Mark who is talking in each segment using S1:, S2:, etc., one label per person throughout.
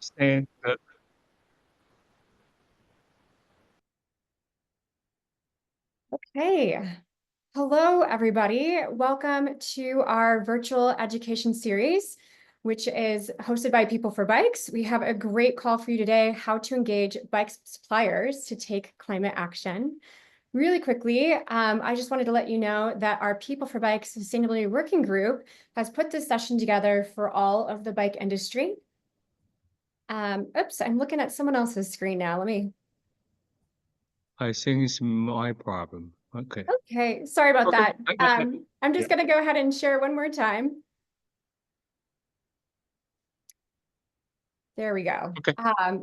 S1: Stand up.
S2: Hey, hello everybody. Welcome to our virtual education series, which is hosted by People for Bikes. We have a great call for you today, how to engage bike suppliers to take climate action. Really quickly, I just wanted to let you know that our People for Bikes Sustainability Working Group has put this session together for all of the bike industry. Oops, I'm looking at someone else's screen now.
S1: I think it's my problem. Okay.
S2: Okay, sorry about
S1: Okay.
S2: that. I'm
S1: Yeah.
S2: just gonna go ahead and share one more time. There we go.
S1: Okay.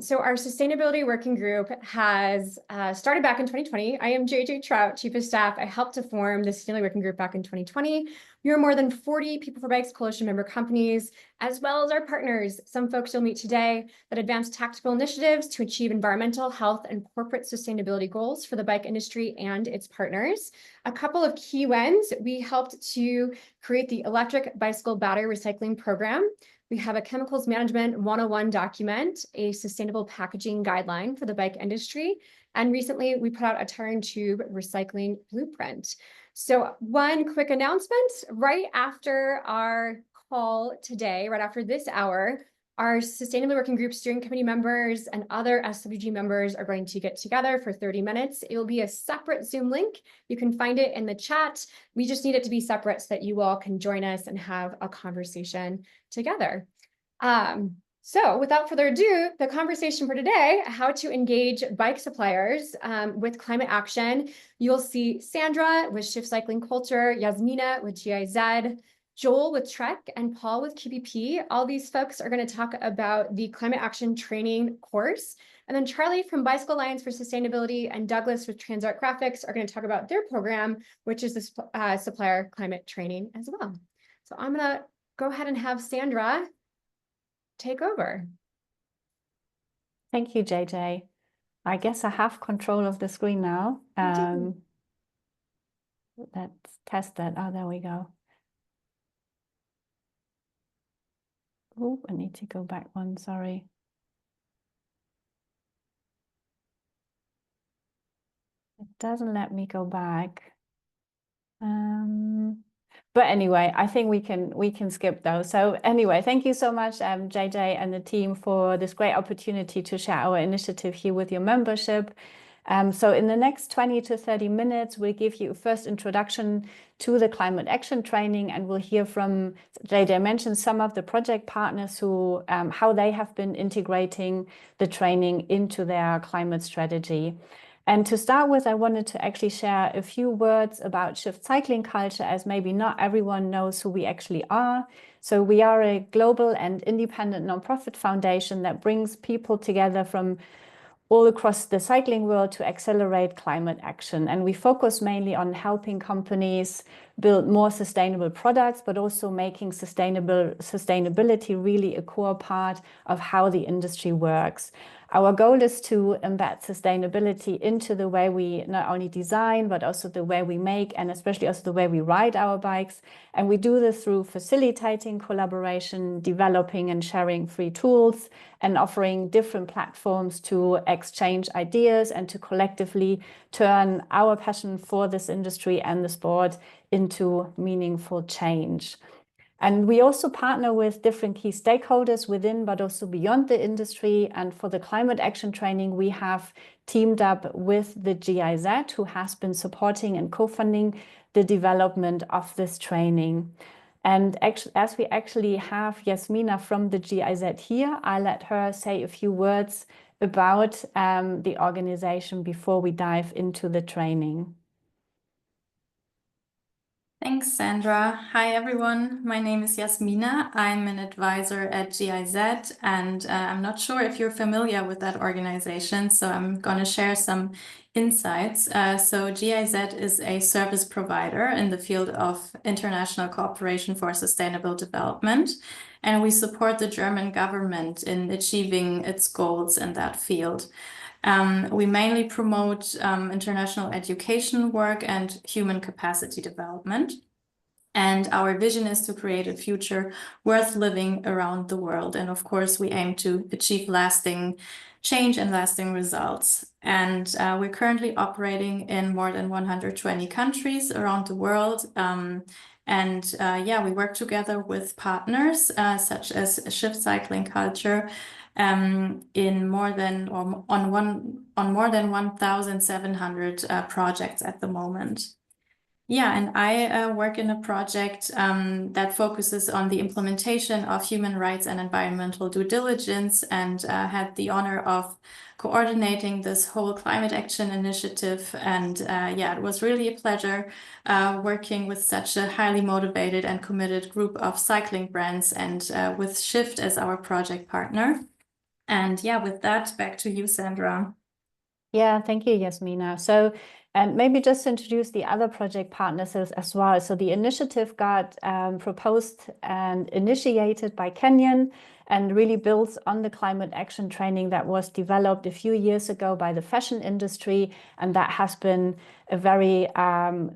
S2: So our sustainability working group has started back in 2020. I am JJ Trout, Chief of Staff. I helped to form the sustainability working group back in 2020. We are more than 40 People for Bikes Coalition member companies, as well as our partners, some folks you'll meet today, that advance tactical initiatives to achieve environmental, health, and corporate sustainability goals for the bike industry and its partners. A couple of key wins: we helped to create the electric bicycle battery recycling program. We have a chemicals management 101 document, a sustainable packaging guideline for the bike industry. And recently we put out a tire and tube recycling blueprint. So one quick announcement: right after our call today, right after this hour, our Sustainability Working Group steering committee members and other SWG members are going to get together for 30 minutes. It will be a separate Zoom link. You can find it in the chat. We just need it to be separate so that you all can join us and have a conversation together. So without further ado, the conversation for today: how to engage bike suppliers with climate action. You'll see Sandra with Shift Cycling Culture, Yasmina with GIZ, Joel with Trek, and Paul with QBP. All these folks are going to talk about the climate action training course. And then Charlie from Bicycle Alliance for Sustainability and Douglas with Transart Graphics are going to talk about their program, which is the supplier climate training as well. So I'm going to go ahead and have Sandra take over.
S3: Thank you, JJ. I guess I have control of the screen now. Let's test that. Oh, there we go. Oh, I need to go back one, sorry. It doesn't let me go back. But anyway, I think we can skip those. So anyway, thank you so much, JJ and the team, for this great opportunity to share our initiative here with your membership. So in the next 20 to 30 minutes, we'll give you a first introduction to the climate action training, and we'll hear from, JJ mentioned some of the project partners who, how they have been integrating the training into their climate strategy. And to start with, I wanted to actually share a few words about Shift Cycling Culture, as maybe not everyone knows who we actually are. So we are a global and independent nonprofit foundation that brings people together from all across the cycling world to accelerate climate action. And we focus mainly on helping companies build more sustainable products, but also making sustainability really a core part of how the industry works. Our goal is to embed sustainability into the way we not only design, but also the way we make, and especially also the way we ride our bikes. And we do this through facilitating collaboration, developing and sharing free tools, and offering different platforms to exchange ideas and to collectively turn our passion for this industry and the sport into meaningful change. And we also partner with different key stakeholders within, but also beyond the industry. And for the climate action training, we have teamed up with the GIZ, who has been supporting and co-funding the development of this training. And actually, as we actually have Yasmina from the GIZ here, I let her say a few words about the organization before we dive into the training.
S4: Thanks, Sandra. Hi, everyone. My name is Yasmina. I'm an advisor at GIZ, and I'm not sure if you're familiar with that organization, so I'm going to share some insights. So GIZ is a service provider in the field of international cooperation for sustainable development, and we support the German government in achieving its goals in that field. We mainly promote international education work and human capacity development. And our vision is to create a future worth living around the world. And of course, we aim to achieve lasting change and lasting results. And we're currently operating in more than 120 countries around the world. Yeah, we work together with partners such as Shift Cycling Culture in more than on more than 1,700 projects at the moment. Yeah, and I work in a project that focuses on the implementation of human rights and environmental due diligence, and had the honor of coordinating this whole climate action initiative. And yeah, it was really a pleasure working with such a highly motivated and committed group of cycling brands, and with Shift as our project partner. And yeah, with that, back to you, Sandra.
S3: Yeah, thank you, Yasmina. So, and maybe just to introduce the other project partners as well. So the initiative got proposed and initiated by Kenyon, and really builds on the climate action training that was developed a few years ago by the fashion industry. And that has been a very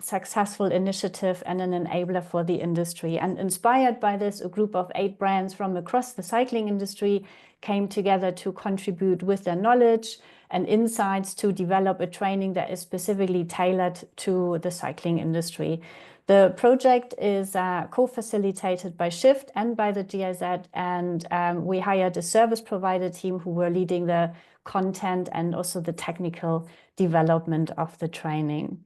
S3: successful initiative and an enabler for the industry. And inspired by this, a group of 8 brands from across the cycling industry came together to contribute with their knowledge and insights to develop a training that is specifically tailored to the cycling industry. The project is co-facilitated by Shift and by the GIZ, and we hired a service provider team who were leading the content and also the technical development of the training.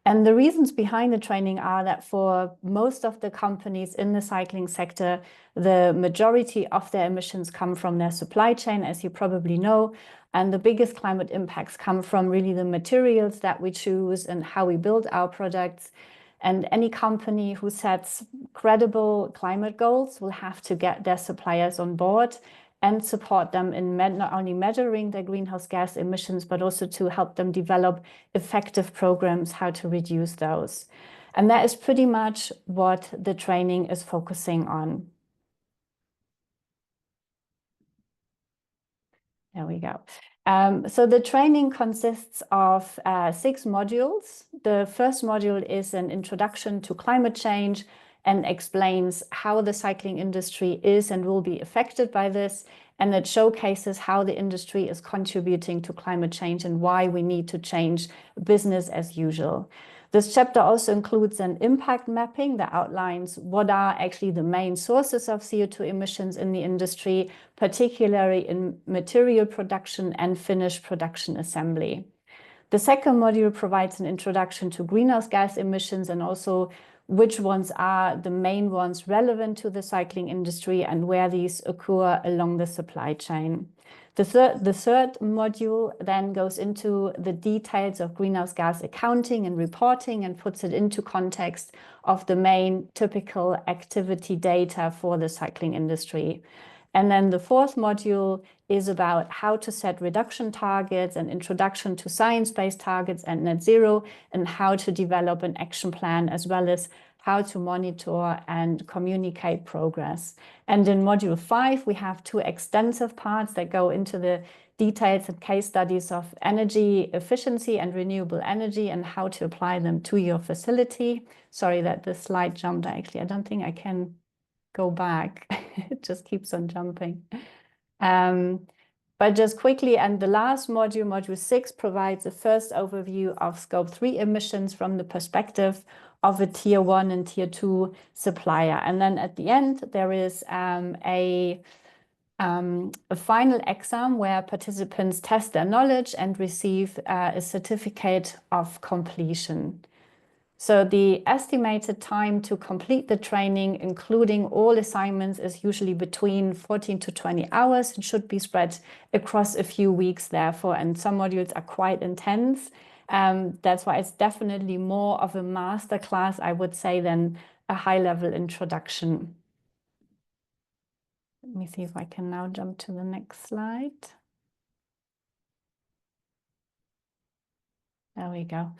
S3: And the reasons behind the training are that for most of the companies in the cycling sector, the majority of their emissions come from their supply chain, as you probably know. And the biggest climate impacts come from really the materials that we choose and how we build our products. And any company who sets credible climate goals will have to get their suppliers on board and support them in not only measuring their greenhouse gas emissions, but also to help them develop effective programs how to reduce those. And that is pretty much what the training is focusing on. There we go. So the training consists of 6 modules. The first module is an introduction to climate change and explains how the cycling industry is and will be affected by this. And it showcases how the industry is contributing to climate change and why we need to change business as usual. This chapter also includes an impact mapping that outlines what are actually the main sources of CO2 emissions in the industry, particularly in material production and finished production assembly. The second module provides an introduction to greenhouse gas emissions and also which ones are the main ones relevant to the cycling industry and where these occur along the supply chain. The third module then goes into the details of greenhouse gas accounting and reporting and puts it into context of the main typical activity data for the cycling industry. And then the fourth module is about how to set reduction targets and introduction to science-based targets and net zero, and how to develop an action plan, as well as how to monitor and communicate progress. And in module 5, we have 2 extensive parts that go into the details and case studies of energy efficiency and renewable energy and how to apply them to your facility. Sorry that the slide jumped. Actually, I don't think I can go back. It just keeps on jumping. But just quickly, and the last module, module 6, provides a first overview of Scope 3 emissions from the perspective of a Tier 1 and Tier 2 supplier. And then at the end, there is a final exam where participants test their knowledge and receive a certificate of completion. So the estimated time to complete the training, including all assignments, is usually between 14 to 20 hours and should be spread across a few weeks, therefore, and some modules are quite intense. That's why it's definitely more of a master class, I would say, than a high-level introduction. Let me see if I can now jump to the next slide. There we go.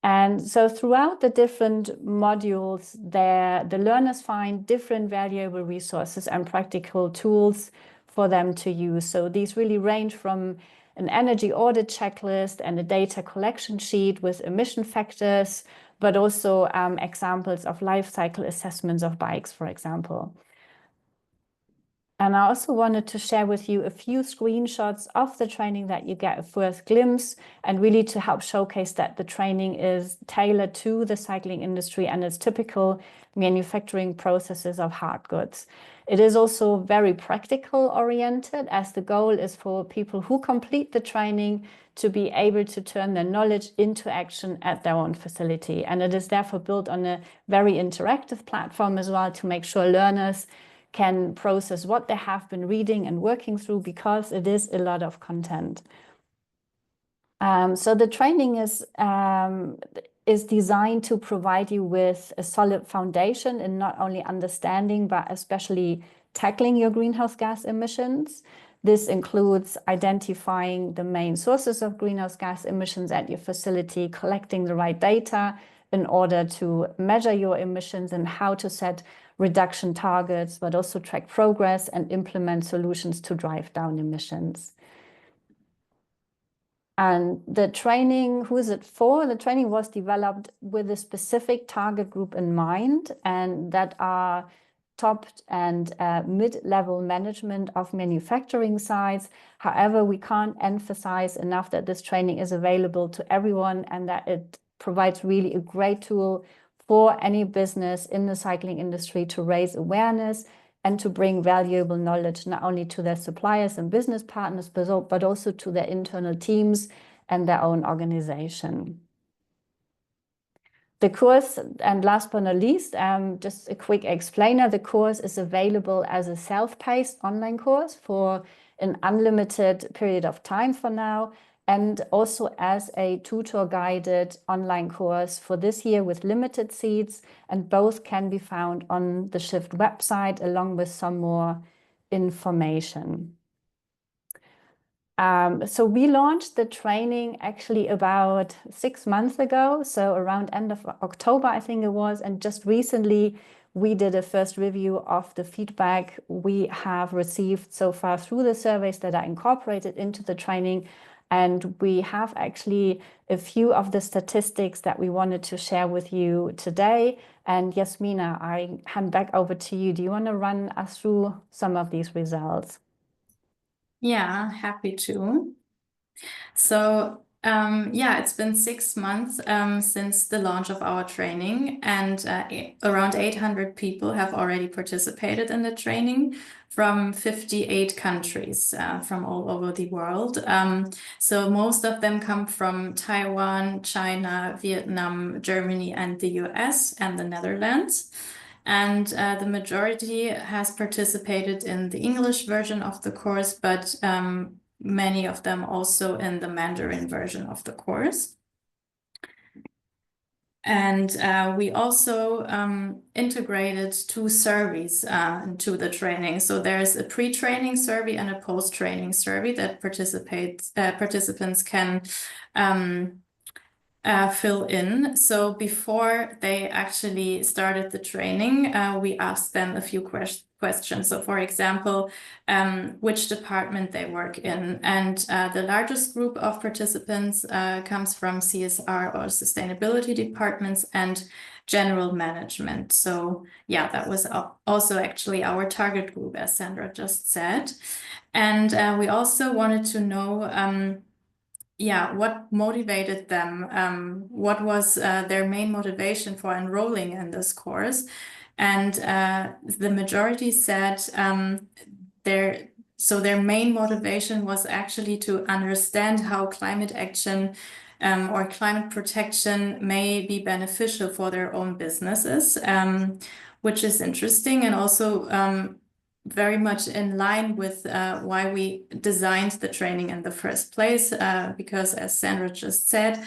S3: And so throughout the different modules, the learners find different valuable resources and practical tools for them to use. So these really range from an energy audit checklist and a data collection sheet with emission factors, but also examples of life cycle assessments of bikes, for example. And I also wanted to share with you a few screenshots of the training that you get a first glimpse, and really to help showcase that the training is tailored to the cycling industry and its typical manufacturing processes of hard goods. It is also very practical oriented, as the goal is for people who complete the training to be able to turn their knowledge into action at their own facility. And it is therefore built on a very interactive platform as well, to make sure learners can process what they have been reading and working through, because it is a lot of content. So the training is designed to provide you with a solid foundation in not only understanding, but especially tackling your greenhouse gas emissions. This includes identifying the main sources of greenhouse gas emissions at your facility, collecting the right data in order to measure your emissions, and how to set reduction targets, but also track progress and implement solutions to drive down emissions. And the training, who is it for? The training was developed with a specific target group in mind, and that are top and mid-level management of manufacturing sites. However, we can't emphasize enough that this training is available to everyone, and that it provides really a great tool for any business in the cycling industry to raise awareness and to bring valuable knowledge not only to their suppliers and business partners, but also to their internal teams and their own organization. The course, and last but not least, just a quick explainer, the course is available as a self-paced online course for an unlimited period of time for now, and also as a tutor-guided online course for this year with limited seats, and both can be found on the Shift website along with some more information. So we launched the training actually about 6 months ago, so around end of October, I think it was, and just recently we did a first review of the feedback we have received so far through the surveys that are incorporated into the training. And we have actually a few of the statistics that we wanted to share with you today. And Yasmina, I hand back over to you. Do you want to run us through some of these results?
S4: Yeah, happy to. So yeah, it's been 6 months since the launch of our training, and around 800 people have already participated in the training from 58 countries from all over the world. So most of them come from Taiwan, China, Vietnam, Germany, and the US and the Netherlands. And the majority has participated in the English version of the course, but many of them also in the Mandarin version of the course. And we also integrated 2 surveys into the training. So there's a pre-training survey and a post-training survey that participants can fill in. So before they actually started the training, we asked them a few questions. So for example, which department they work in. And the largest group of participants comes from CSR or sustainability departments and general management. So yeah, that was also actually our target group, as Sandra just said. And we also wanted to know what motivated them, what was their main motivation for enrolling in this course. And the majority said their main motivation was actually to understand how climate action or climate protection may be beneficial for their own businesses, which is interesting, and also very much in line with why we designed the training in the first place, because as Sandra just said,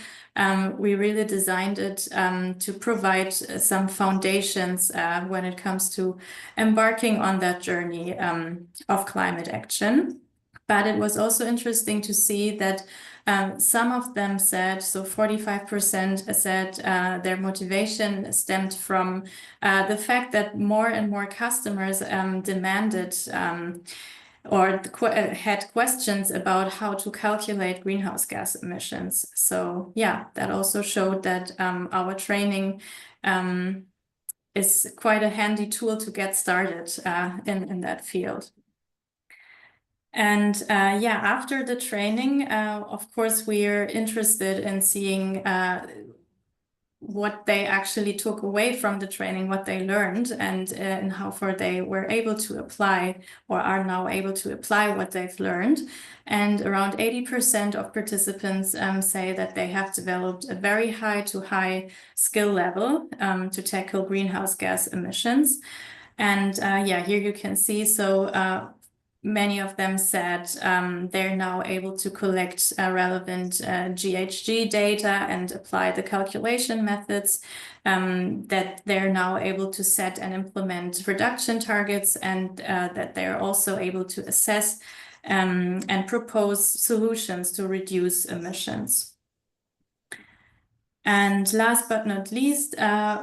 S4: we really designed it to provide some foundations when it comes to embarking on that journey of climate action. But it was also interesting to see that some of them said, so 45% said their motivation stemmed from the fact that more and more customers demanded or had questions about how to calculate greenhouse gas emissions. So yeah, that also showed that our training is quite a handy tool to get started in that field. And yeah, after the training, of course, we're interested in seeing what they actually took away from the training, what they learned, and how far they were able to apply or are now able to apply what they've learned. And around 80% of participants say that they have developed a very high to high skill level to tackle greenhouse gas emissions. And yeah, here you can see, so many of them said they're now able to collect relevant GHG data and apply the calculation methods, that they're now able to set and implement reduction targets, and that they're also able to assess and propose solutions to reduce emissions. And last but not least,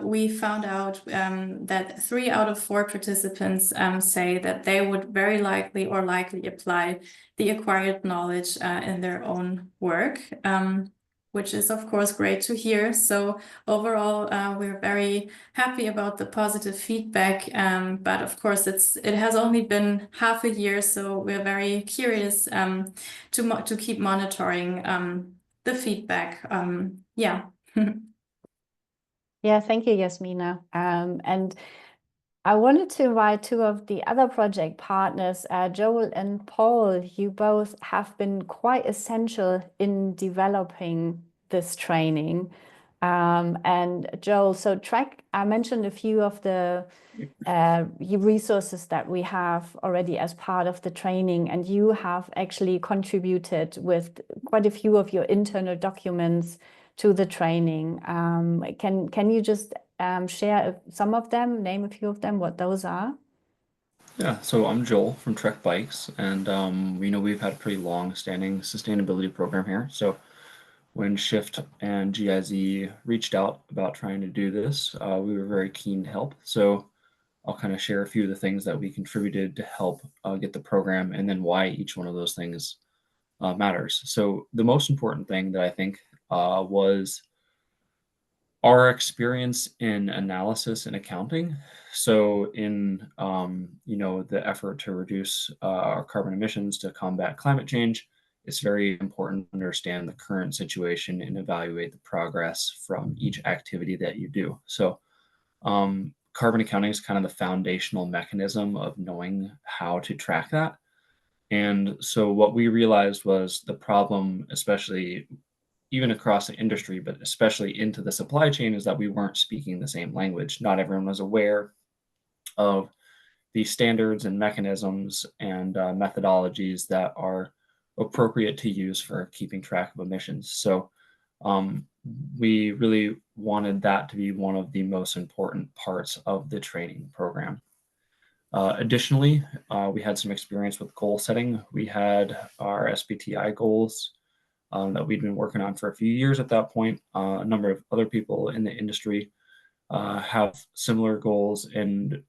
S4: we found out that 3 out of 4 participants say that they would very likely apply the acquired knowledge in their own work, which is of course great to hear. So overall, we're very happy about the positive feedback, but of course it has only been half a year, so we're very curious to keep monitoring the feedback. Yeah.
S3: Yeah, thank you, Yasmina. And I wanted to invite 2 of the other project partners, Joel and Paul. You both have been quite essential in developing this training. And Joel, so I mentioned a few of the resources that we have already as part of the training, and you have actually contributed with quite a few of your internal documents to the training. Can you just share some of them, name a few of them, what those are?
S5: Yeah, so I'm Joel from Trek Bikes, and we've had a pretty long-standing sustainability program here. So when Shift and GIZ reached out about trying to do this, we were very keen to help. So I'll kind of share a few of the things that we contributed to help get the program, and then why each one of those things matters. So the most important thing that I think was our experience in analysis and accounting. So in the effort to reduce our carbon emissions to combat climate change, it's very important to understand the current situation and evaluate the progress from each activity that you do. So carbon accounting is kind of the foundational mechanism of knowing how to track that. And so what we realized was the problem, especially even across the industry, but especially into the supply chain, is that we weren't speaking the same language. Not everyone was aware of the standards and mechanisms and methodologies that are appropriate to use for keeping track of emissions. So we really wanted that to be one of the most important parts of the training program. Additionally, we had some experience with goal setting. We had our SBTI goals that we'd been working on for a few years at that point. A number of other people in the industry have similar goals, and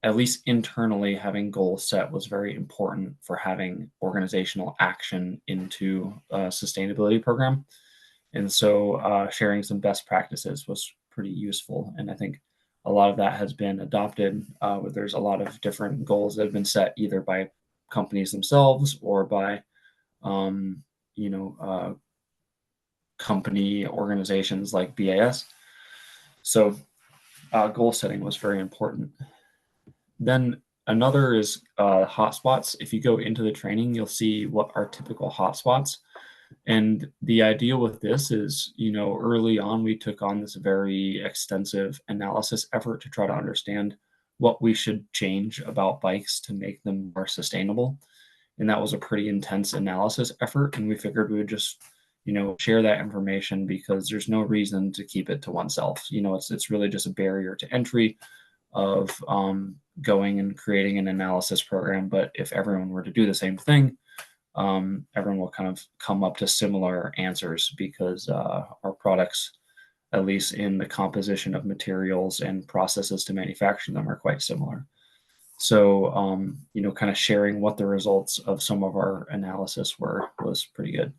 S5: at least internally, having goals set was very important for having organizational action into a sustainability program. And so sharing some best practices was pretty useful. And I think a lot of that has been adopted. There's a lot of different goals that have been set either by companies themselves or by company organizations like BAS. So goal setting was very important. Then another is hotspots. If you go into the training, you'll see what are typical hotspots. And the idea with this is, early on, we took on this very extensive analysis effort to try to understand what we should change about bikes to make them more sustainable. And that was a pretty intense analysis effort. And we figured we would just, share that information because there's no reason to keep it to oneself. It's really just a barrier to entry of going and creating an analysis program. But if everyone were to do the same thing, everyone will kind of come up to similar answers because our products, at least in the composition of materials and processes to manufacture them, are quite similar. So, you know, kind of sharing what the results of some of our analysis was pretty good.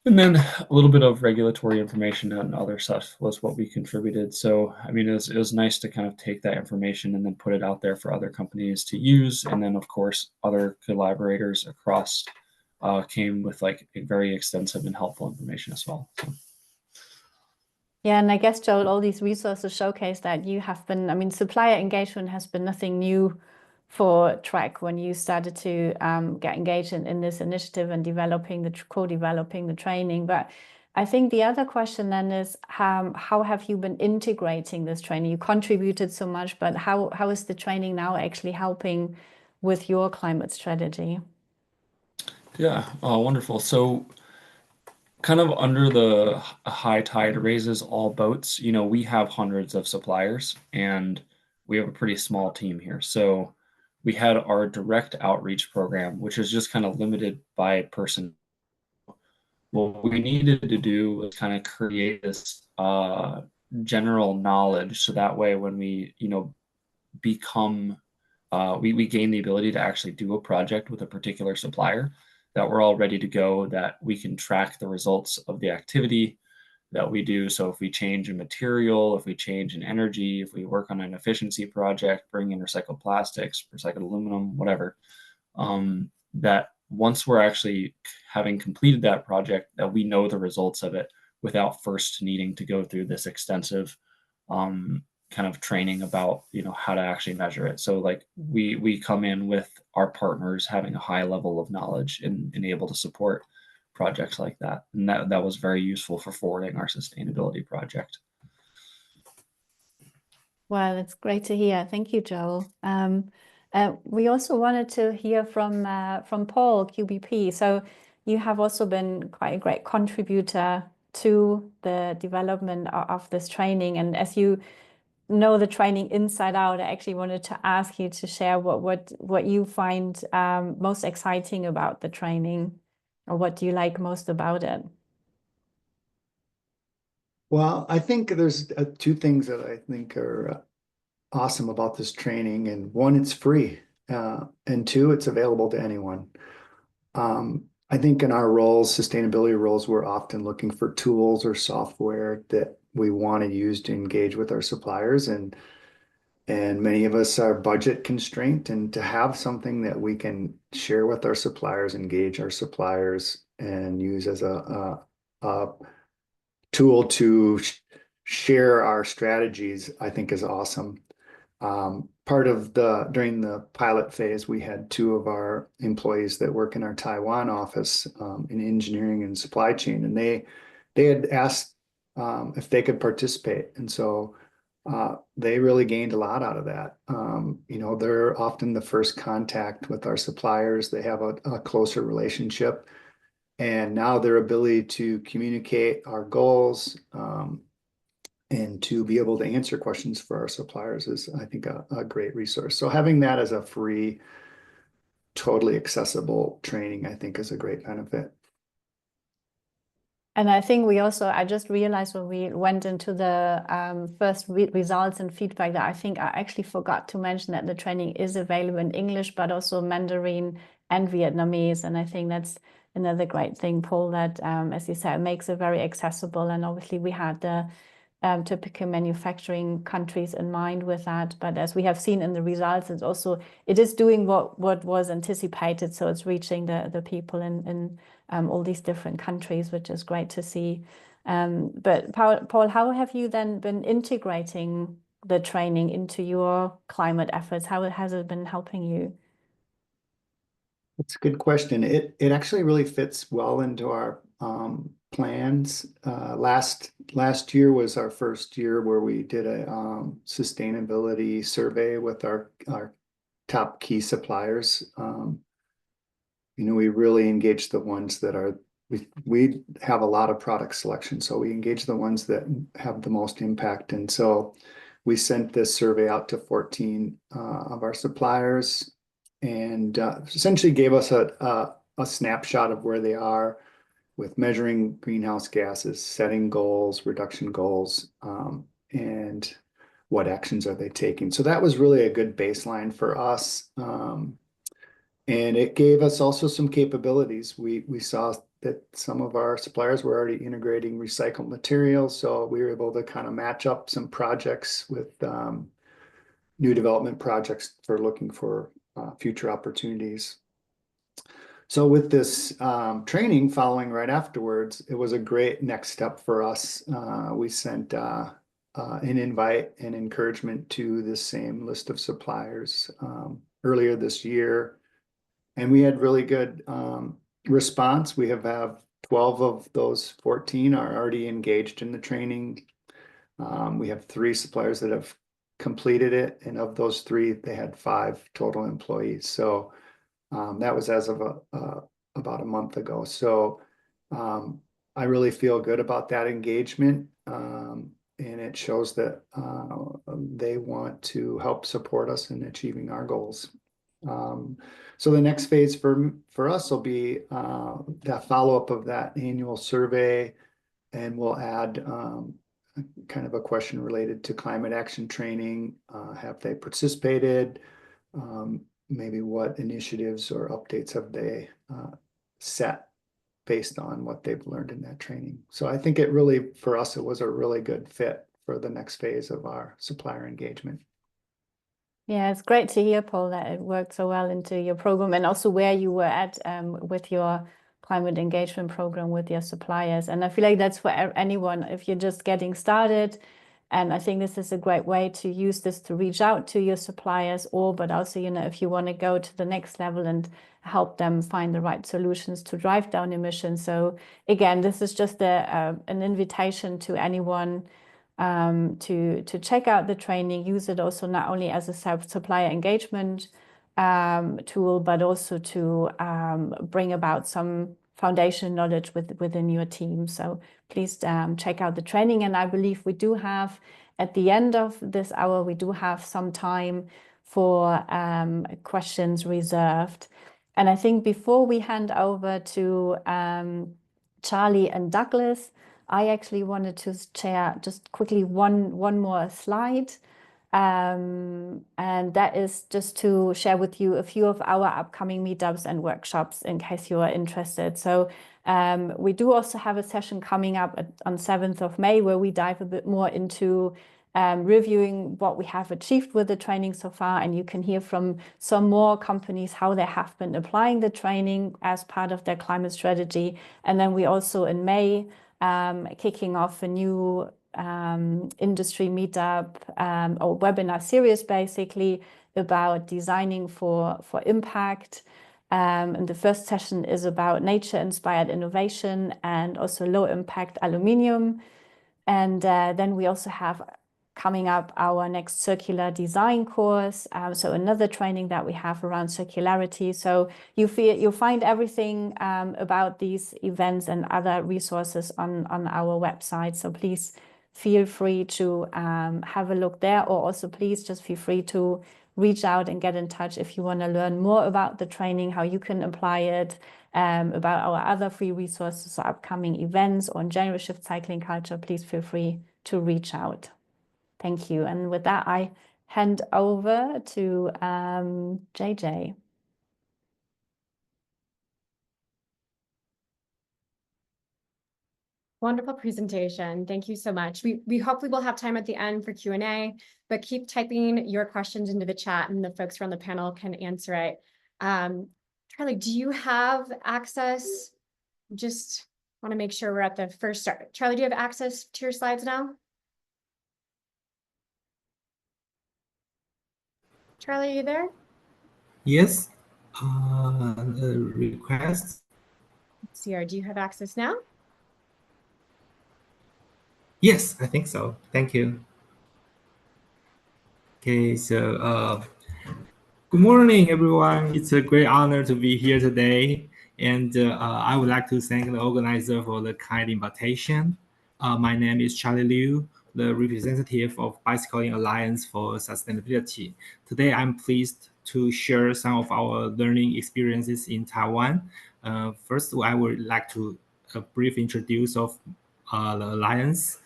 S5: And then a little bit of regulatory information and other stuff was what we contributed. So, I mean, it was nice to kind of take that information and then put it out there for other companies to use. And then, of course, other collaborators across came with like a very extensive and helpful information as well. So.
S3: Yeah, and I guess, Joel, all these resources showcase that you have been, I mean, supplier engagement has been nothing new for Trek when you started to get engaged in this initiative and co-developing the training. But I think the other question then is, how have you been integrating this training? You contributed so much, but how is the training now actually helping with your climate strategy?
S5: Yeah, wonderful. So kind of under the high tide raises all boats. You know, we have hundreds of suppliers and we have a pretty small team here. So we had our direct outreach program, which is just kind of limited by person. What we needed to do was kind of create this general knowledge. So that way, when we, you know, become, we gain the ability to actually do a project with a particular supplier, that we're all ready to go, that we can track the results of the activity that we do. So if we change a material, if we change an energy, if we work on an efficiency project, bring in recycled plastics, recycled aluminum, whatever, that once we're actually having completed that project, that we know the results of it without first needing to go through this extensive kind of training about, you know, how to actually measure it. So like we come in with our partners having a high level of knowledge and able to support projects like that. And that was very useful for forwarding our sustainability project.
S3: Well, it's great to hear. Thank you, Joel. We also wanted to hear from Paul, QBP. So you have also been quite a great contributor to the development of this training. And as you know the training inside out, I actually wanted to ask you to share what you find most exciting about the training, or what do you like most about it?
S6: Well, I think there's two things that I think are awesome about this training. And one, it's free. And two, it's available to anyone. I think in our roles, sustainability roles, we're often looking for tools or software that we want to use to engage with our suppliers. And many of us are budget constrained, and to have something that we can share with our suppliers, engage our suppliers, and use as a tool to share our strategies, I think is awesome. During the pilot phase, we had two of our employees that work in our Taiwan office in engineering and supply chain, and they had asked if they could participate. And so they really gained a lot out of that. You know, they're often the first contact with our suppliers. They have a closer relationship. And now their ability to communicate our goals and to be able to answer questions for our suppliers is, I think, a great resource. So having that as a free, totally accessible training, I think, is a great benefit.
S3: And I think I just realized when we went into the first results and feedback that I think I actually forgot to mention that the training is available in English, but also Mandarin and Vietnamese. And I think that's another great thing, Paul, that, as you said, makes it very accessible. And obviously we had the typical manufacturing countries in mind with that. But as we have seen in the results, it is doing what was anticipated. So it's reaching the people in all these different countries, which is great to see. But Paul, how have you then been integrating the training into your climate efforts? How has it been helping you?
S6: That's a good question. It actually really fits well into our plans. Last year was our first year where we did a sustainability survey with our top key suppliers. You know, we really engaged the ones that we have a lot of product selection, so we engage the ones that have the most impact. And so we sent this survey out to 14 of our suppliers, and essentially gave us a snapshot of where they are with measuring greenhouse gases, setting goals, reduction goals. And what actions are they taking? So that was really a good baseline for us. And it gave us also some capabilities. We saw that some of our suppliers were already integrating recycled materials, so we were able to kind of match up some projects with new development projects for looking for future opportunities. So with this training following right afterwards, it was a great next step for us. We sent an invite and encouragement to the same list of suppliers earlier this year. And we had really good response. We have 12 of those 14 are already engaged in the training. We have 3 suppliers that have completed it, and of those 3, they had 5 total employees. So that was as of about a month ago. So I really feel good about that engagement, and it shows that they want to help support us in achieving our goals. So the next phase for us will be that follow-up of that annual survey, and we'll add kind of a question related to climate action training. Have they participated? Maybe what initiatives or updates have they set based on what they've learned in that training? So I think it really, for us, it was a really good fit for the next phase of our supplier engagement.
S3: Yeah, it's great to hear, Paul, that it worked so well into your program, and also where you were at with your climate engagement program with your suppliers. And I feel like that's for anyone, if you're just getting started. And I think this is a great way to use this to reach out to your suppliers, but also, if you want to go to the next level and help them find the right solutions to drive down emissions. So again, this is just an invitation to anyone to check out the training, use it also not only as a supplier engagement tool, but also to bring about some foundation knowledge within your team. So please check out the training. And I believe we do have, at the end of this hour, we do have some time for questions reserved. And I think before we hand over to Charlie and Douglas, I actually wanted to share just quickly one more slide. And that is just to share with you a few of our upcoming meetups and workshops in case you are interested. So we do also have a session coming up on 7th of May where we dive a bit more into reviewing what we have achieved with the training so far. And you can hear from some more companies how they have been applying the training as part of their climate strategy. And then we also in May kicking off a new industry meetup or webinar series, basically about designing for impact. And the first session is about nature-inspired innovation and also low-impact aluminium. And then we also have coming up our next circular design course. So another training that we have around circularity. So you'll find everything about these events and other resources on our website. So please feel free to have a look there, or also please just feel free to reach out and get in touch if you want to learn more about the training, how you can apply it, about our other free resources or upcoming events on January Shift Cycling Culture. Please feel free to reach out. Thank you. And with that, I hand over to JJ.
S2: Wonderful presentation. Thank you so much. We hopefully will have time at the end for Q&A, but keep typing your questions into the chat and the folks around the panel can answer it. Charlie, do you have access? Just want to make sure we're at the first start. Charlie, do you have access to your slides now? Charlie, are you there?
S7: Yes. Request.
S2: Let's see, do you have access now?
S7: Yes, I think so. Thank you. Okay, so good morning, everyone. It's a great honor to be here today. And I would like to thank the organizer for the kind invitation. My name is Charlie Liu, the representative of Bicycling Alliance for Sustainability. Today, I'm pleased to share some of our learning experiences in Taiwan. First, I would like to brief introduce of the Alliance.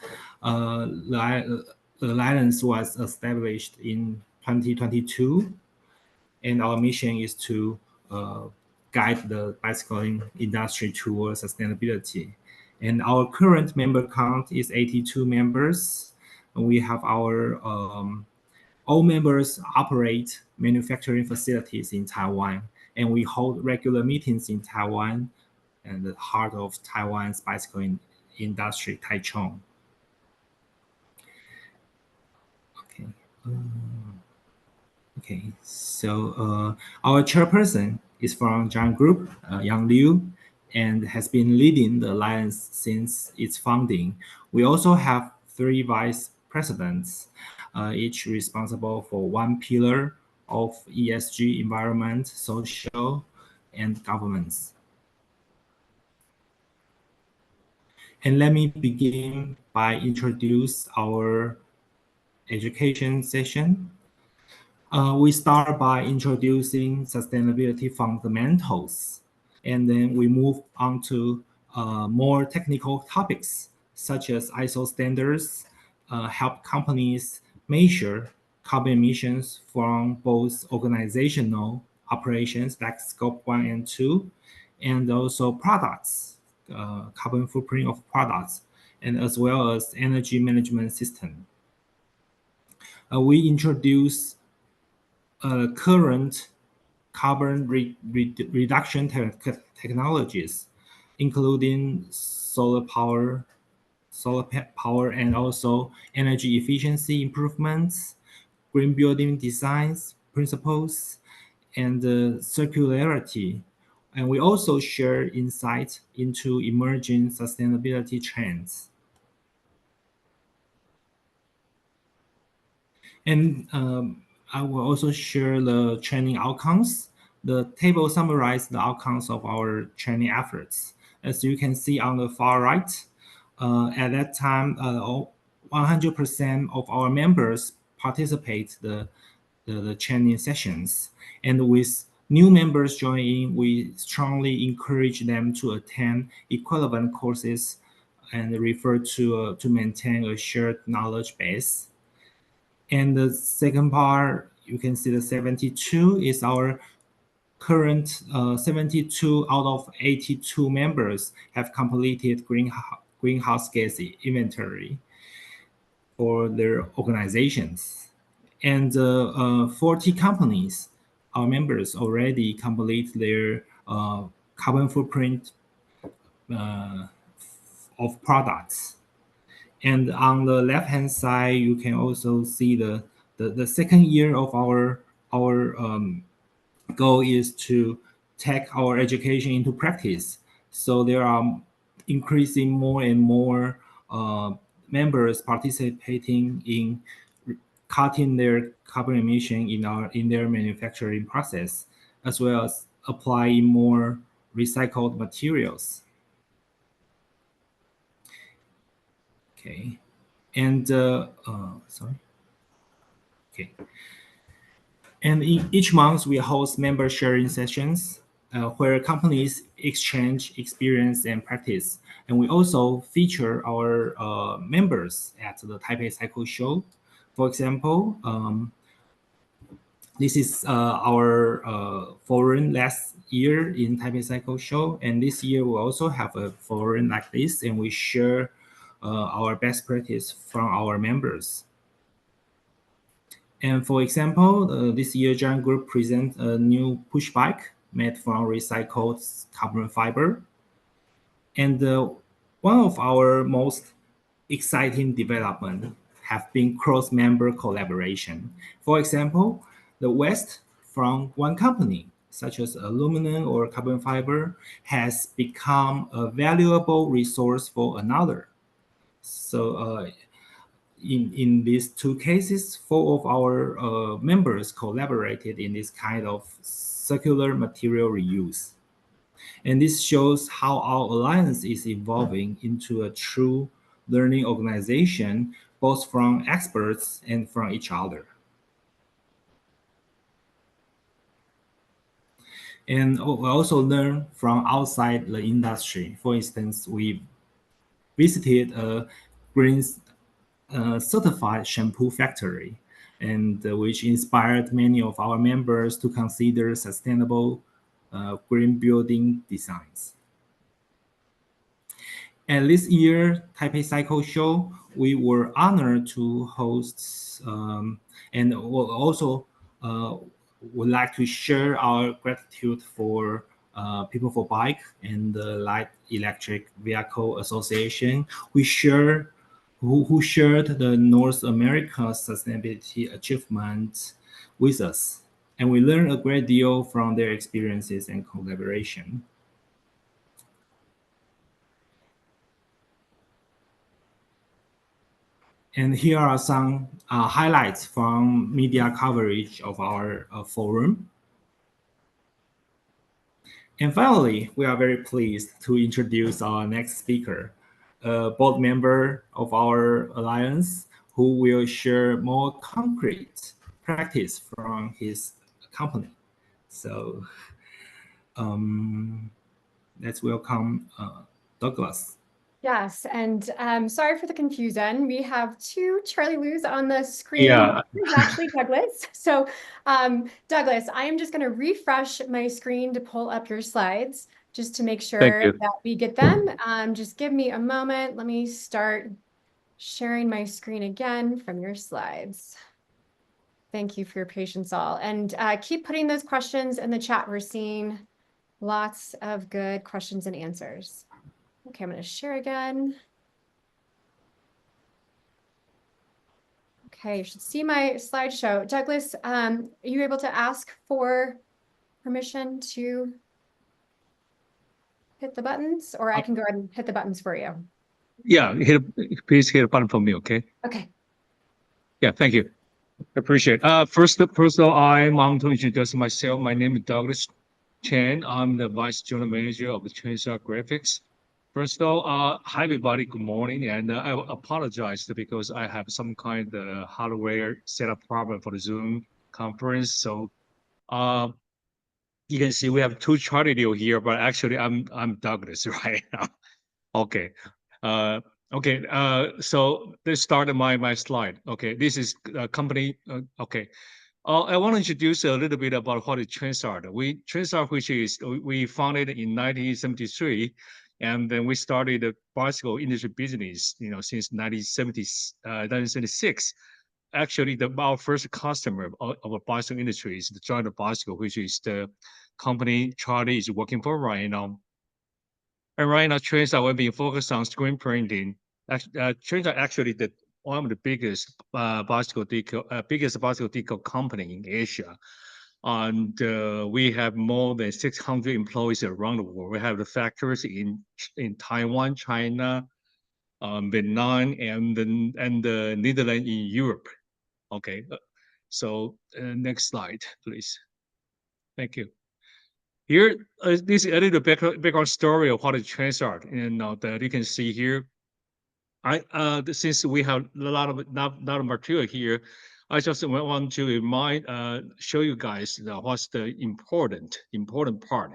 S7: the Alliance was established in 2022, and our mission is to guide the bicycling industry towards sustainability. And our current member count is 82 members. And we have our all members operate manufacturing facilities in Taiwan, and we hold regular meetings in Taiwan and the heart of Taiwan's bicycling industry, Taichung. Okay. Okay, so our chairperson is from Giant Group, Yang Liu, and has been leading the Alliance since its founding. We also have 3 vice presidents, each responsible for one pillar of ESG, environment, social, and governance. And let me begin by introduce our education session. We start by introducing sustainability fundamentals, and then we move on to more technical topics such as ISO standards, help companies measure carbon emissions from both organizational operations like Scope 1 and 2, and also products, carbon footprint of products, and as well as energy management system. We introduce current carbon reduction technologies, including solar power, and also energy efficiency improvements, green building designs principles, and circularity. And we also share insights into emerging sustainability trends. And I will also share the training outcomes. The table summarizes the outcomes of our training efforts. As you can see on the far right, at that time, 100% of our members participate the training sessions. And with new members joining, we strongly encourage them to attend equivalent courses and refer to maintain a shared knowledge base. And the second part, you can see the 72 is our current 72 out of 82 members have completed greenhouse gas inventory for their organizations. And 40 companies, our members already complete their carbon footprint of products. And on the left-hand side, you can also see the second year of our goal is to take our education into practice. So there are increasing more and more members participating in cutting their carbon emission in their manufacturing process, as well as applying more recycled materials. Okay, and sorry. Okay, and each month we host member sharing sessions where companies exchange experience and practice, and we also feature our members at the Taipei Cycle Show. For example, this is our forum last year in Taipei Cycle Show, and this year we also have a forum like this, and we share our best practice from our members. And for example, this year Giant Group presents a new push bike made from recycled carbon fiber. And one of our most exciting developments have been cross-member collaboration. For example, the waste from one company, such as aluminum or carbon fiber, has become a valuable resource for another. So in these two cases, 4 of our members collaborated in this kind of circular material reuse. And this shows how our alliance is evolving into a true learning organization, both from experts and from each other. And we also learn from outside the industry. For instance, we visited a green certified shampoo factory, and which inspired many of our members to consider sustainable green building designs. At this year's Taipei Cycle Show, we were honored to host and also would like to share our gratitude for People for Bike and the Light Electric Vehicle Association, who shared the North America sustainability achievements with us. And we learned a great deal from their experiences and collaboration. And here are some highlights from media coverage of our forum. And finally, we are very pleased to introduce our next speaker, a board member of our alliance, who will share more concrete practice from his company. So let's welcome Douglas.
S2: Yes, and sorry for the confusion. We have two Charlie Loos on the screen.
S1: Yeah.
S2: It's actually Douglas. So Douglas, I am just going to refresh my screen to pull up your slides just to make sure
S1: you.
S2: that we get them. Just give me a moment. Let me start sharing my screen again from your slides. Thank you for your patience all. And keep putting those questions in the chat. We're seeing lots of good questions and answers. Okay, I'm going to share again. Okay, you should see my slideshow. Douglas, are you able to ask for permission to hit the buttons, or I can go ahead and hit the buttons for you?
S1: Yeah, please hit a button for me, okay?
S2: Okay.
S1: Yeah, thank you. Appreciate it. First of all, I want to introduce myself. My name is Douglas Chen. I'm the Vice General Manager of the Transtar Graphics. First of all, hi everybody, good morning. And I apologize because I have some kind of hardware setup problem for the Zoom conference. So you can see we have two Charlie Liu here, but actually I'm Douglas right now. Okay. So let's start my slide. Okay, this is a company. Okay. I want to introduce a little bit about what is Transart. Transart, which is we founded in 1973, and then we started the bicycle industry business, since 1976. Actually, our first customer of the bicycle industry is the Joint Bicycle, which is the company Charlie is working for right now. And right now, Transart will be focused on screen printing. Transart actually one of the biggest bicycle decal company in Asia. And we have more than 600 employees around the world. We have the factories in Taiwan, China, Vietnam, and the Netherlands in Europe. Okay, so next slide, please. Thank you. Here, this is a little background story of what is Transart, and that you can see here. Since we have a lot of material here, I just want to show you guys what's the important part,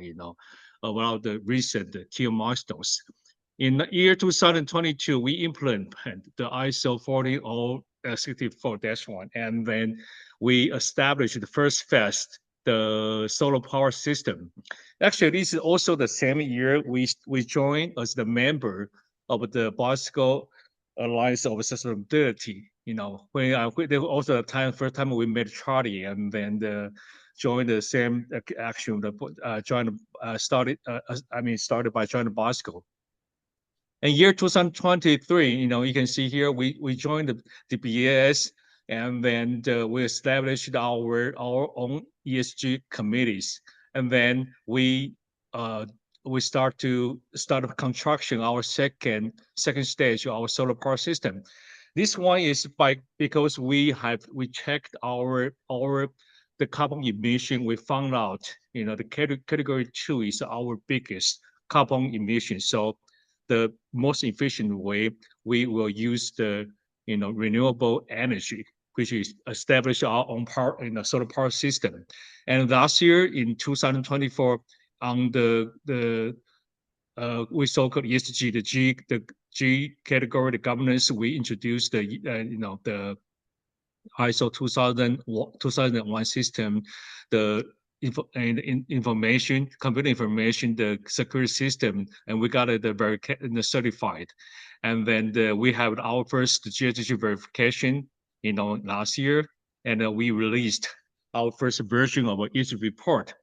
S1: about the recent key milestones. In the year 2022, we implemented the ISO 14064-1, and then we established the first FEST, the solar power system. Actually, this is also the same year we joined as the member of the Bicycle Alliance of Sustainability. When also the first time we met Charlie, and then joined the same action that started by Joint Bicycle. In year 2023, you can see here we joined the BAS, and then we established our own ESG committees, and then we start construction our second stage of our solar power system. This one is because we checked the carbon emission. We found out the category 2 is our biggest carbon emission. So the most efficient way we will use the renewable energy, which is establish our own power in the solar power system. And last year in 2024, on we so-called ESG, the G category, the governance, we introduced the the ISO 2001 system, the information, computer information, the security system, and we got it certified. And then we have our first GHG verification, last year, and we released our first version of our ESG report.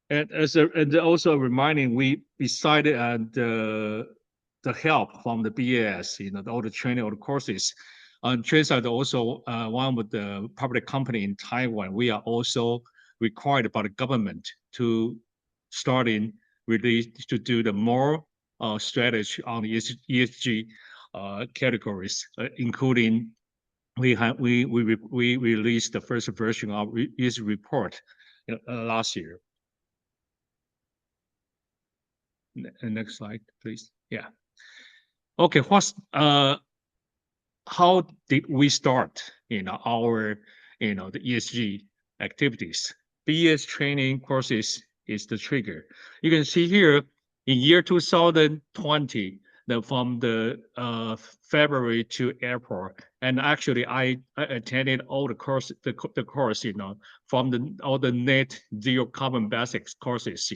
S1: And also reminding, we decided the help from the BAS, all the training, all the courses. On TrainSight, also one of the public company in Taiwan, we are also required by the government to to do the more strategy on the ESG categories, including we released the first version of ESG report last year. Next slide, please. Yeah. Okay, how did we start our the ESG activities? BS training courses is the trigger. You can see here in year 2020, from the February to April, and actually I attended all the course, the course, from all the net zero carbon basics courses,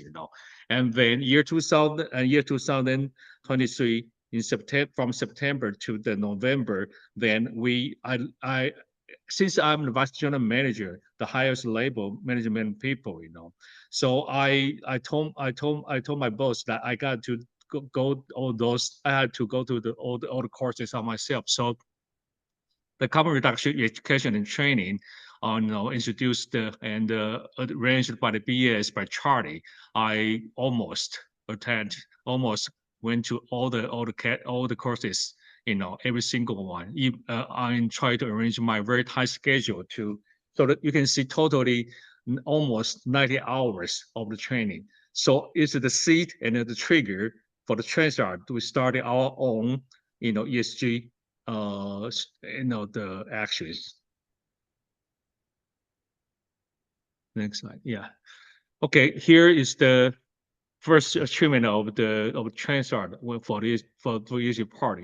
S1: and then year 2023 in September, from September to the November, then since I'm the vice general manager, the highest level management people, so I told my boss that I got to go all those. I had to go to all the courses on myself. So the carbon reduction education and training, introduced and arranged by the BAS by Charlie. I almost went to all the courses, every single one. I try to arrange my very tight schedule so that you can see totally almost 90 hours of the training. So it's the seed and the trigger for the TrainSight to start our own, ESG, the actions. Next slide. Yeah. Okay. Here is the first achievement of TrainSight for ESG part.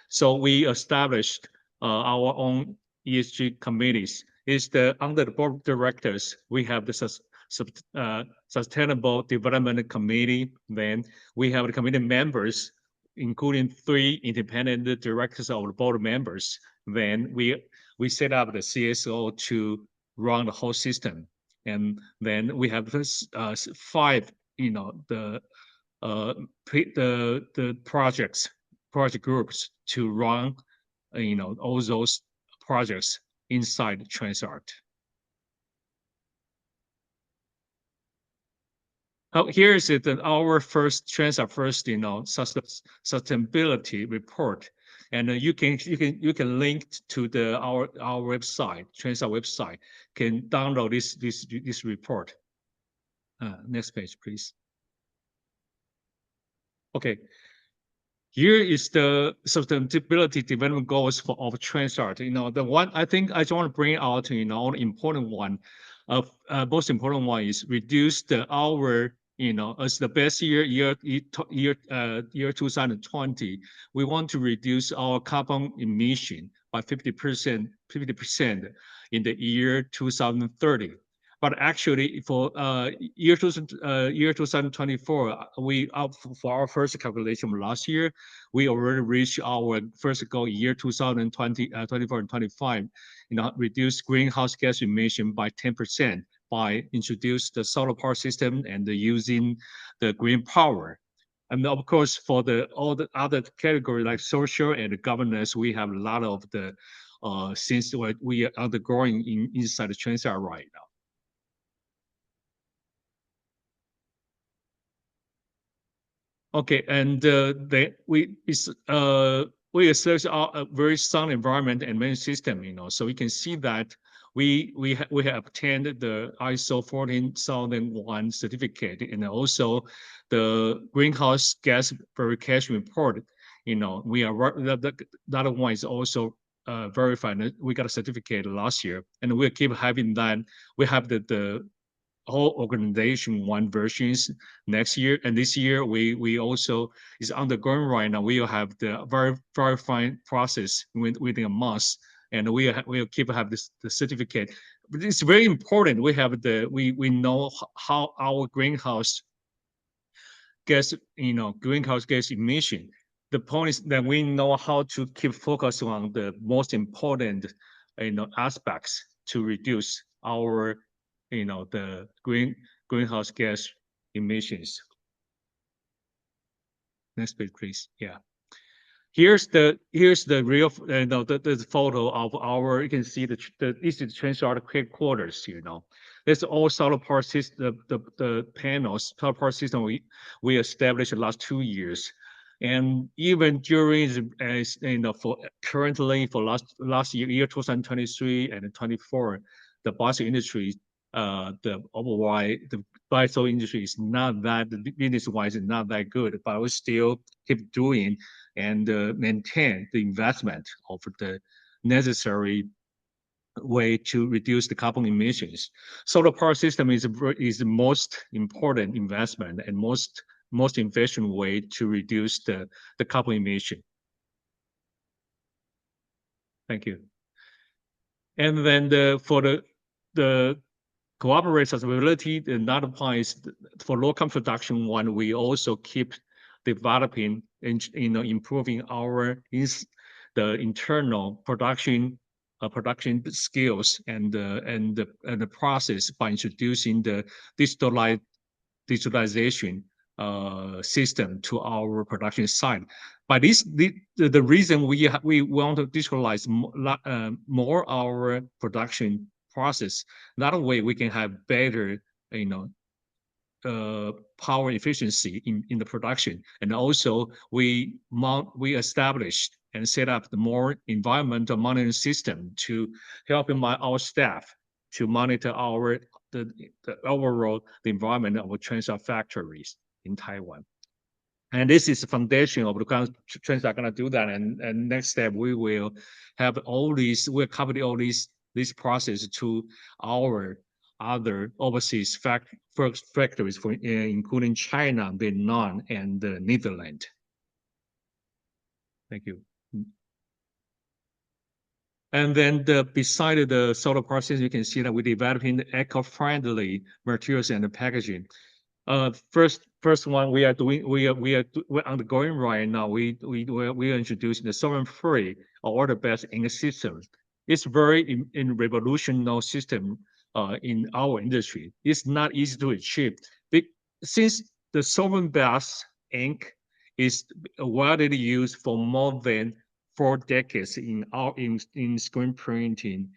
S1: So we established our own ESG committees. Under the board of directors, we have the Sustainable Development Committee. Then we have the committee members, including 3 independent directors of the board members. Then we set up the CSO to run the whole system, and then we have this 5, the project groups to run, all those projects inside TrainSight. Here is our first TrainSight sustainability report, and you can link to our website, TrainSight website. Can download this report. Next page, please. Okay. Here is the sustainability development goals of TrainSight. The one I think I just want to bring out, important one. Most important one is reduce our, as the best year 2020. We want to reduce our carbon emission by 50% in the year 2030. But actually, for year 2024, for our first calculation last year, we already reached our first goal year 2024 and 25. Reduce greenhouse gas emission by 10% by introduce the solar power system and using the green power. And of course, for all the other categories like social and governance, we have a lot of the since we are undergoing inside the TrainSight right now. Okay, and we establish a very sound environment and management system. So we can see that we have obtained the ISO 14001 certificate, and also the greenhouse gas verification report. We are that one is also verified. We got a certificate last year, and we'll keep having that. We have the whole organization one versions next year, and this year we also is undergoing right now. We will have the very fine process within a month, and we'll keep have the certificate. But it's very important. We have we know how our greenhouse gas emission. The point is that we know how to keep focus on the most important aspects to reduce our the greenhouse gas emissions. Next page, please. Yeah. Here's the real the photo of our. You can see this is the TransArt headquarters. This all solar power system. The panels solar power system we established the last 2 years, and even during for currently for last year 2023 and 24, the bicycle industry the overall the bicycle industry is not that business wise is not that good, but we still keep doing and maintain the investment of the necessary way to reduce the carbon emissions. Solar power system is the most important investment and most efficient way to reduce the carbon emission. Thank you. And then for the cooperate sustainability, another point is for local production one, we also keep developing and improving our the internal production skills and the process by introducing the digitalization system to our production site. By this, the reason we want to digitalize more our production process, that way we can have better power efficiency in the production, and also we established and set up the more environmental monitoring system to help our staff to monitor the overall the environment of TransArt factories in Taiwan. And this is the foundation of the TransArt going to do that. And next step, we will have we'll cover all these process to our other overseas factories, including China, Vietnam, and the Netherlands. Thank you. And then beside the solar process, you can see that we're developing eco-friendly materials and the packaging. First one we're undergoing right now. We are introducing the sovereign-free order-based ink system. It's very revolutionary system in our industry. It's not easy to achieve. Since the solvent-based ink is widely used for more than 4 decades in screen printing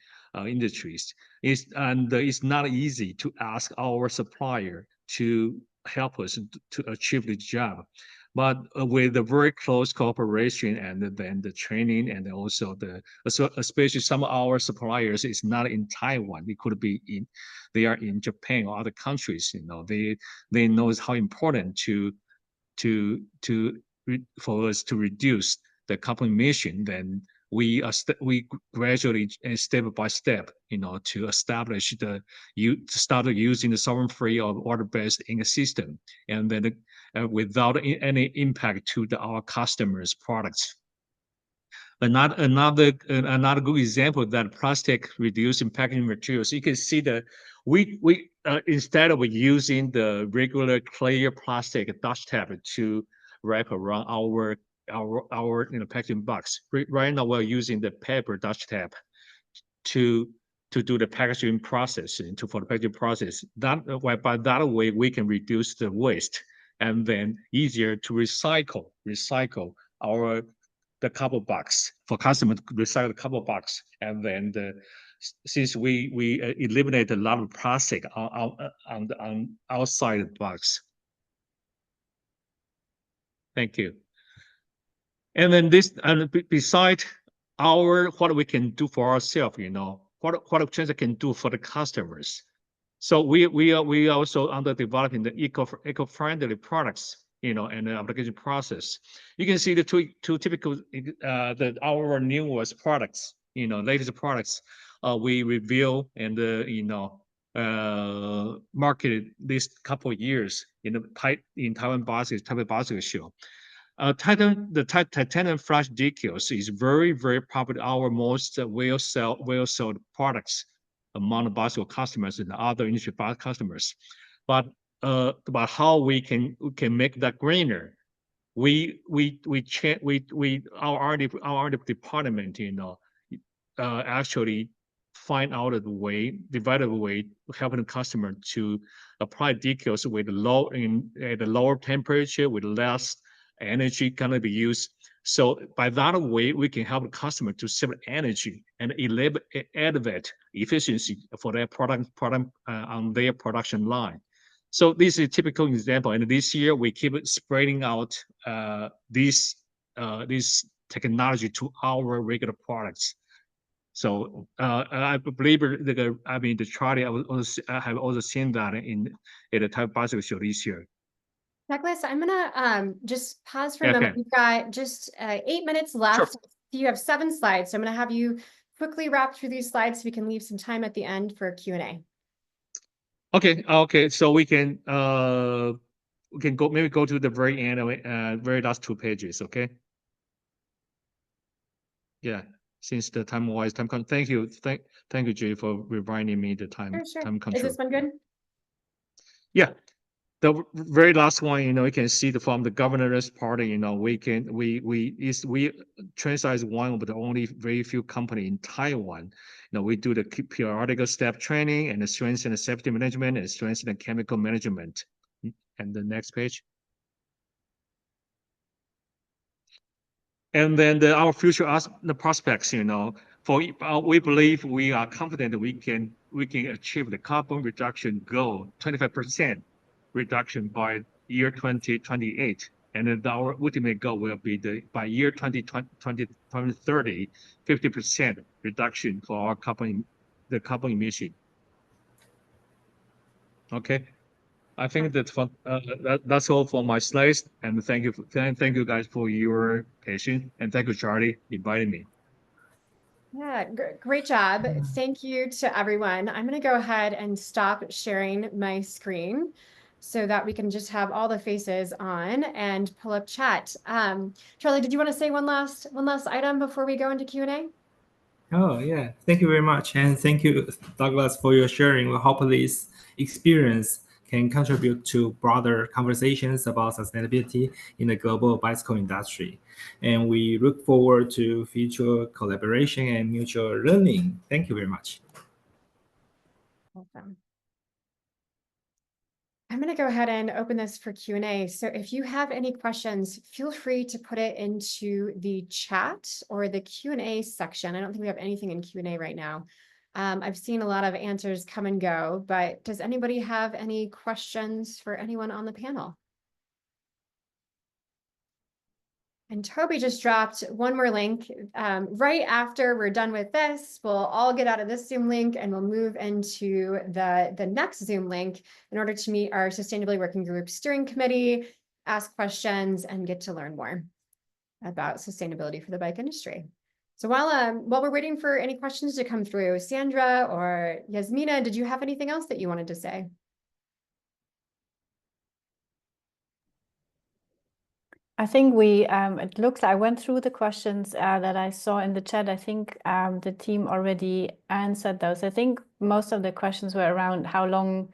S1: industries, it's not easy to ask our supplier to help us to achieve the job. But with the very close cooperation and then the training, and also especially some of our suppliers is not in Taiwan. It could be they are in Japan or other countries. They know how important for us to reduce the carbon emission. Then we gradually and step by step, to establish to start using the sovereign-free or order-based ink system, and then without any impact to our customers' products. Another good example that plastic reducing packaging materials. You can see that we instead of using the regular clear plastic Dutch tape to wrap around our packaging box. Right now we're using the paper Dutch tape to do the packaging process for the packaging process. By that way we can reduce the waste, and then easier to recycle the cardboard box for customers to recycle the cardboard box, and then since we eliminate a lot of plastic on outside the box. Thank you. And then beside what we can do for ourselves, what TransArt can do for the customers. So we also under developing the eco-friendly products, and the application process. You can see the two typical our newest products, latest products. We reveal and marketed this couple of years in the Taiwan bicycle show. The titanium flash decals is very popular. Our most well sold products among the bicycle customers and other industry customers. But how we can make that greener? Our R&D department, actually find out a way, develop a way, helping the customer to apply decals with at a lower temperature, with less energy gonna be used. So by that way, we can help the customer to save energy and elevate efficiency for their product on their production line. So this is a typical example. And this year we keep spreading out this technology to our regular products. So I believe the Charlie I have also seen that at the Taiwan Bicycle Show this year.
S2: Douglas, I'm gonna just pause for a moment.
S1: Okay.
S2: We've got just 8 minutes left. You have 7 slides, so I'm gonna have you quickly wrap through these slides so we can leave some time at the end for Q&A.
S1: Okay. So we can go to the very end, very last 2 pages. Okay. Yeah. Since the time constraint. Thank you, Jay, for reminding me the time.
S2: Sure.
S1: Time control.
S2: Is this one good?
S1: Yeah. The very last one, you can see from the governor's party, we Trendstar is one of the only very few company in Taiwan. We do the periodical step training and the strength and safety management and strength and chemical management. And the next page. And then our future prospects, we believe we are confident we can achieve the carbon reduction goal, 25% reduction by year 2028. And then our ultimate goal will be by year 2030, 50% reduction for our carbon emission. Okay. I think that's all for my slides, and thank you guys for your patience, and thank you, Charlie, inviting me.
S2: Yeah, great job. Thank you to everyone. I'm going to go ahead and stop sharing my screen so that we can just have all the faces on and pull up chat. Charlie, did you want to say one last item before we go into Q&A?
S7: Oh, yeah. Thank you very much. And thank you, Douglas, for your sharing. We hope this experience can contribute to broader conversations about sustainability in the global bicycle industry. And we look forward to future collaboration and mutual learning. Thank you very much.
S2: Awesome. I'm going to go ahead and open this for Q&A. So if you have any questions, feel free to put it into the chat or the Q&A section. I don't think we have anything in Q&A right now. I've seen a lot of answers come and go, but does anybody have any questions for anyone on the panel? And Toby just dropped one more link. Right after we're done with this, we'll all get out of this Zoom link and we'll move into the next Zoom link in order to meet our Sustainability Working Group Steering Committee, ask questions, and get to learn more about sustainability for the bike industry. So while we're waiting for any questions to come through, Sandra or Yasmina, did you have anything else that you wanted to say?
S3: I think it looks, I went through the questions that I saw in the chat. I think the team already answered those. I think most of the questions were around how long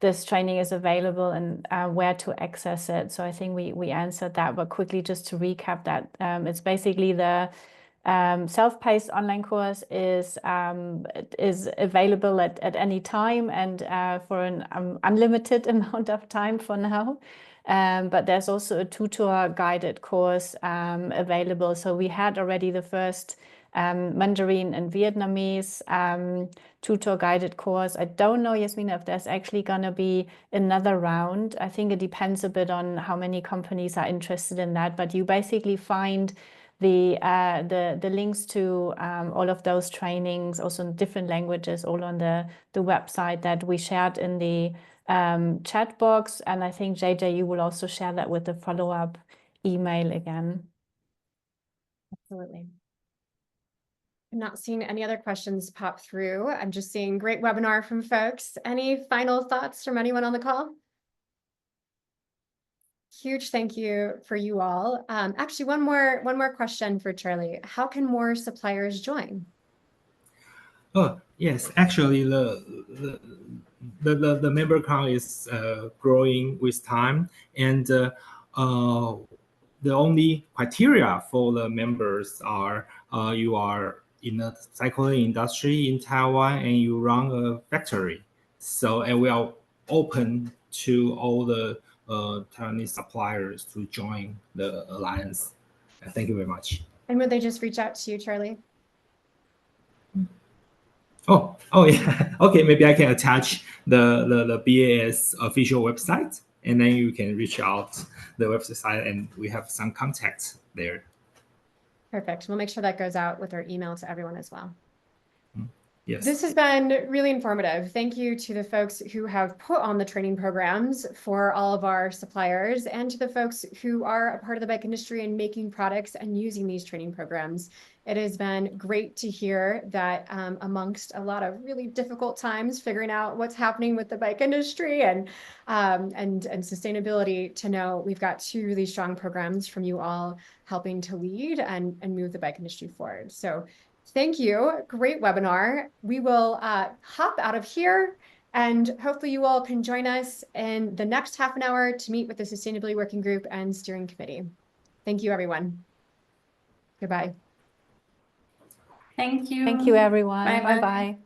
S3: this training is available and where to access it. So I think we answered that, but quickly just to recap that, it's basically the self-paced online course is available at any time and for an unlimited amount of time for now. But there's also a tutor guided course available. So we had already the first Mandarin and Vietnamese tutor guided course. I don't know, Yasmina, if there's actually going to be another round. I think it depends a bit on how many companies are interested in that. But you basically find the links to all of those trainings, also in different languages, all on the website that we shared in the chat box. And I think, JJ, you will also share that with the follow-up email again.
S2: Absolutely. I'm not seeing any other questions pop through. I'm just seeing great webinar from folks. Any final thoughts from anyone on the call? Huge thank you for you all. Actually, one more question for Charlie. How can more suppliers join?
S7: Oh, yes. Actually, the member count is growing with time, and the only criteria for the members are you are in the cycling industry in Taiwan and you run a factory. So, and we are open to all the Taiwanese suppliers to join the alliance. Thank you very much.
S2: And would they just reach out to you, Charlie?
S7: Oh yeah. Okay, maybe I can attach the BAS official website, and then you can reach out the website, and we have some contacts there.
S2: Perfect. We'll make sure that goes out with our email to everyone as well.
S7: Yes.
S2: This has been really informative. Thank you to the folks who have put on the training programs for all of our suppliers, and to the folks who are a part of the bike industry and making products and using these training programs. It has been great to hear that amongst a lot of really difficult times, figuring out what's happening with the bike industry and sustainability, to know we've got two really strong programs from you all helping to lead and move the bike industry forward. So thank you. Great webinar. We will hop out of here, and hopefully you all can join us in the next half an hour to meet with the Sustainability Working Group and Steering Committee. Thank you, everyone. Goodbye.
S4: Thank you.
S3: Thank you, everyone.
S4: Bye-bye.
S3: Bye-bye.